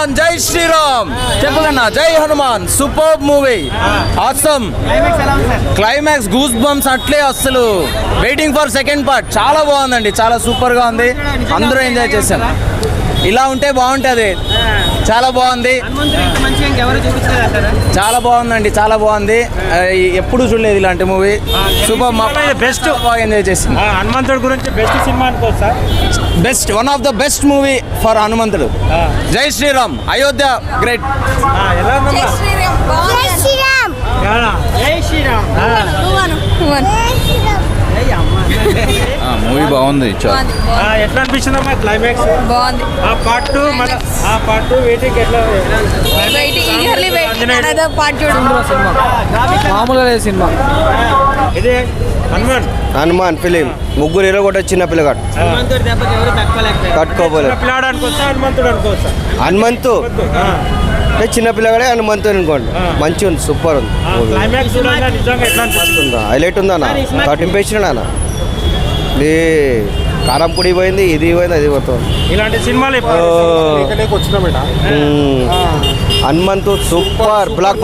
హనుమాన్ జై శ్రీరామ్ చెప్పగలనా జై Hanuman super movie awesome climax goose bumps అట్లే అసలు వెయిటింగ్ ఫర్ సెకండ్ పార్ట్ చాలా బాగుందండి చాలా సూపర్ గా ఉంది అందరూ ఎంజాయ్ చేశాం ఇలా ఉంటే బాగుంటుంది చాలా బాగుంది చాలా బాగుందండి చాలా బాగుంది ఎప్పుడు చూడలేదు ఇలాంటి మూవీ సూపర్ బెస్ట్ బాగా ఎంజాయ్ చేసింది హనుమంతుడి గురించి బెస్ట్ సినిమా అనుకోవచ్చా best one of the best movie for హనుమంతుడు జై శ్రీరామ్ అయోధ్య గ్రేట్ మూవీ బాగుంది ఎట్లా అనిపించింది అమ్మా క్లైమాక్స్ బాగుంది పార్ట్ 2 వెయిటింగ్ ఎట్లా మామూలుగా లేదు సినిమా ఇది హనుమాన్ ఫిలిం ముగ్గురు హీరో కూడా చిన్న పిల్లగాడు తట్టుకోపోలేదు పిల్లాడు అనుకోవచ్చా హనుమంతుడు అనుకోవచ్చా హనుమంతు చిన్న పిల్లగాడే హనుమంతు అనుకోండి మంచిగా ఉంది సూపర్ ఉంది క్లైమాక్స్ నిజంగా ఎట్లా అనిపిస్తుంది హైలైట్ ఉందన్న కట్టింపేసిన అన్న ఇది కారం పొడి పోయింది ఇది పోయింది అది పోతుంది ఇలాంటి సినిమాలు హనుమంతు సూపర్ బ్లాక్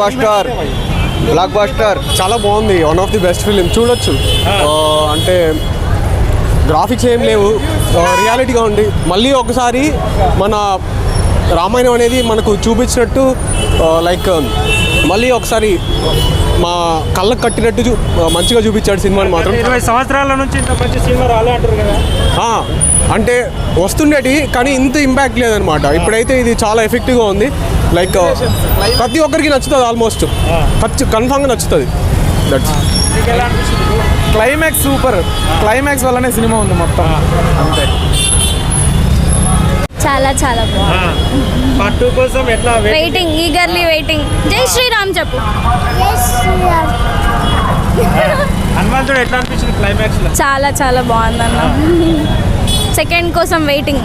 బాస్టర్ చాలా బాగుంది one of the best film చూడొచ్చు అంటే గ్రాఫిక్స్ ఏం లేవు రియాలిటీగా ఉంది మళ్ళీ ఒకసారి మన రామాయణం అనేది మనకు చూపించినట్టు లైక్ మళ్ళీ ఒకసారి మా కళ్ళకు కట్టినట్టు మంచిగా చూపించాడు సినిమాని మాత్రం 20 సంవత్సరాల నుంచి ఇంత మంచి సినిమా రాలే అంటారు కదా అంటే వస్తుండేటి కానీ ఇంత ఇంపాక్ట్ లేదనమాట ఇప్పుడైతే ఇది చాలా ఎఫెక్టివ్గా ఉంది లైక్ ప్రతి ఒక్కరికి నచ్చుతుంది ఆల్మోస్ట్ కన్ఫామ్గా నచ్చుతుంది దట్స్ క్లైమాక్స్ సూపర్ క్లైమాక్స్ వల్లనే సినిమా ఉంది మొత్తం అంతే చాలా చాలా బాగుంది పార్ట్ 2 కోసం ఎట్లా వెయిటింగ్ ఈగర్లీ వెయిటింగ్ జై శ్రీరామ్ చెప్పు హనుమంతుడు ఎట్లా అనిపించింది క్లైమాక్స్ లో చాలా చాలా బాగుందన్న సెకండ్ కోసం వెయిటింగ్